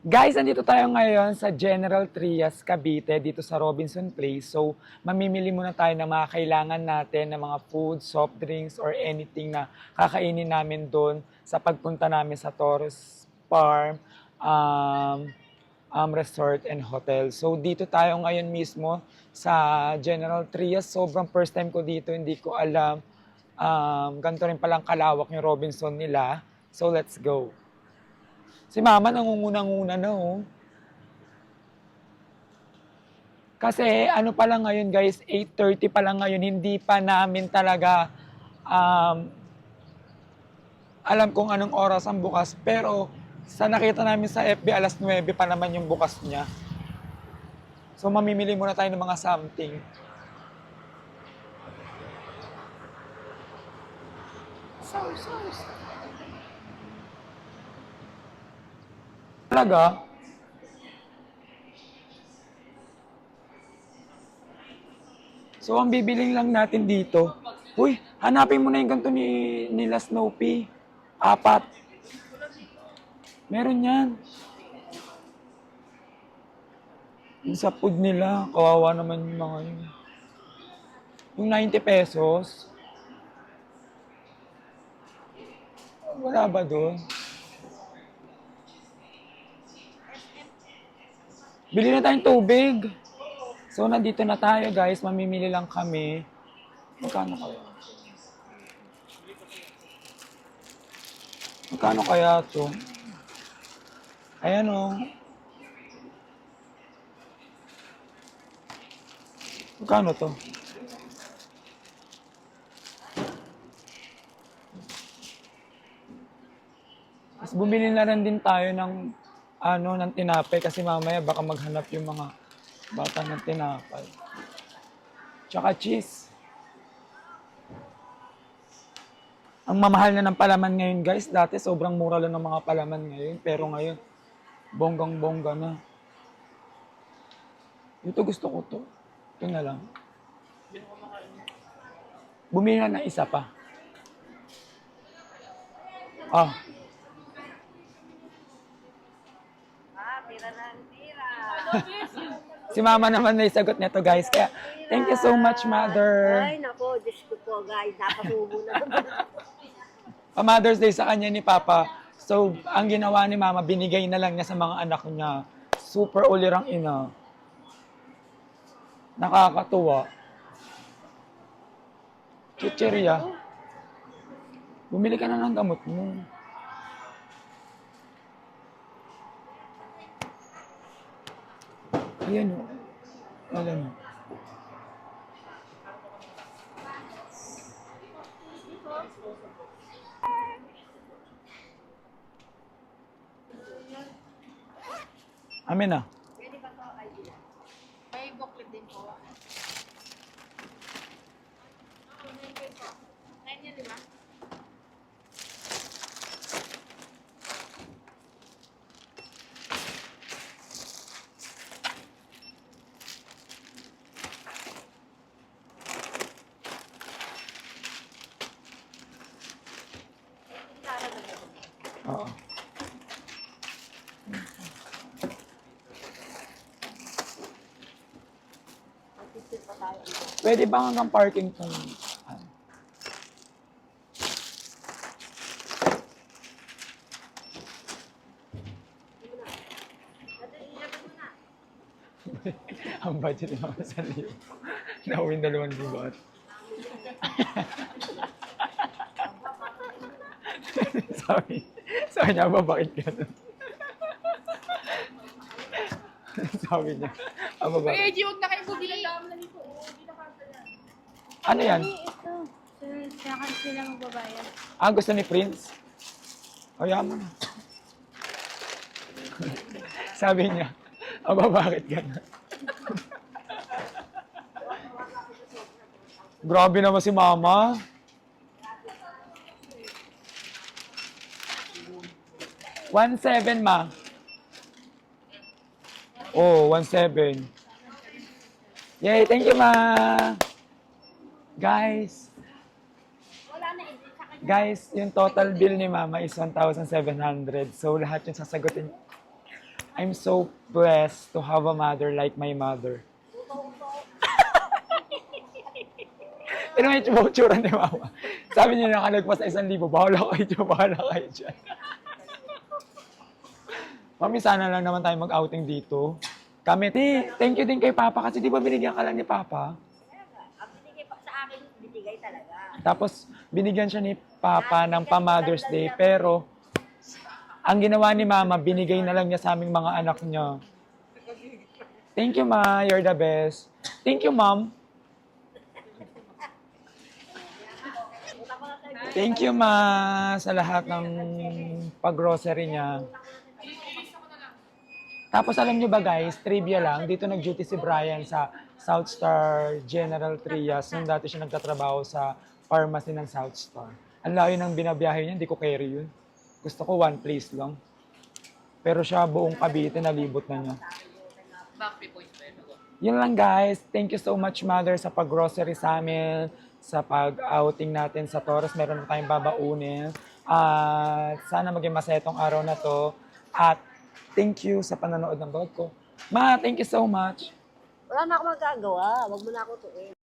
Guys, andito tayo ngayon sa General Trias, Cavite, dito sa Robinson Place. So, mamimili muna tayo ng mga kailangan natin ng mga food, soft drinks, or anything na kakainin namin doon sa pagpunta namin sa Taurus Farm um, Resort and Hotel. So, dito tayo ngayon mismo sa General Trias. Sobrang first time ko dito, hindi ko alam. Ganito rin palang kalawak yung Robinson nila. So, let's go. Si Mama nangunguna-nguna na oh. Kasi ano pa lang ngayon guys, 8:30 pa lang ngayon, hindi pa namin talaga um, alam kung anong oras ang bukas. Pero sa nakita namin sa FB, alas 9 pa naman yung bukas niya. So mamimili muna tayo ng mga something. Talaga? So ang bibiling lang natin dito. Uy, hanapin mo na yung ganito nila Snoopy. 4. Meron yan. Yung sa food nila, kawawa naman yung mga yun. Yung 90 pesos. Wala ba doon? Bili na tayong tubig. So, nandito na tayo guys. Mamimili lang kami. Magkano kaya? Magkano kaya to? Ayan o. Magkano to? Mas bumili na rin din tayo ng ng tinapay kasi mamaya baka maghanap yung mga bata ng tinapay. Tsaka cheese. Ang mamahal na ng palaman ngayon guys. Dati sobrang mura lang ng mga palaman ngayon. Pero ngayon, bonggang-bongga na. Ito gusto ko to. Ito na lang. Bumili na ng isa pa. Ah, Tira ng tira. si Mama naman na isagot nito guys. Kaya, thank you so much, Mother. Ay, nako, Diyos ko po, guys. Napasubo na naman. Mother's Day sa kanya ni Papa. So, ang ginawa ni Mama, binigay na lang niya sa mga anak niya. Super ulirang ina. Nakakatuwa. Chicheria. Bumili ka na ng gamot mo. Ayan o. Alam mo. Amin na. Pwede ba ito, idea? May booklet din po. Kanya, di ba? Oo. Mag-tip pa tayo. Pwede ba hanggang parking kung... ano? Ang budget ni Mama sa liyo. Nauwin 2,000 at. sabi niya ba bakit gano'n? Sabi niya, aba ba? Kuya G, huwag na kayo bumili. Dami na nito. Hindi na kasa yan. Ano yan? Ito. Kaya kasi sila magbabayad. Gusto ni Prince? O, yaman na. Sabi niya, aba bakit gano'n? Grabe naman si Mama. $1.7 ma. Oh, 1.7. Yay, thank you ma. Guys, Guys, yung total bill ni Mama is 1,700. So, lahat yung sasagutin. I'm so blessed to have a mother like my mother. Pero may tsura ni mama. Sabi niya nakalagpas sa 1,000, bahala kayo dyan. Mami, sana lang naman tayo mag-outing dito. Kami, thank you din kay Papa kasi di ba binigyan ka lang ni Papa? Ang binigay pa sa akin, binigay talaga. Tapos, binigyan siya ni Papa ng pa-Mother's Day, pero ang ginawa ni Mama, binigay na lang niya sa aming mga anak niya. Thank you, Ma. You're the best. Thank you, Mom. Thank you, Ma, sa lahat ng pag-grocery niya. Tapos alam niyo ba guys, trivia lang, dito nag-duty si Brian sa South Star General Trias. Nung dati siya nagtatrabaho sa pharmacy ng South Star. Ang layo ng binabiyahe niya, hindi ko carry yun. Gusto ko one place lang. Pero siya buong Cavite, nalibot na niya. Yun lang guys. Thank you so much Mother sa pag-grocery sa amin, sa pag-outing natin sa Torres. Meron na tayong babaunin. At sana maging masaya itong araw na to. At thank you sa panonood ng vlog ko. Ma, thank you so much. Wala na ako magagawa. Wag mo na ako tuin.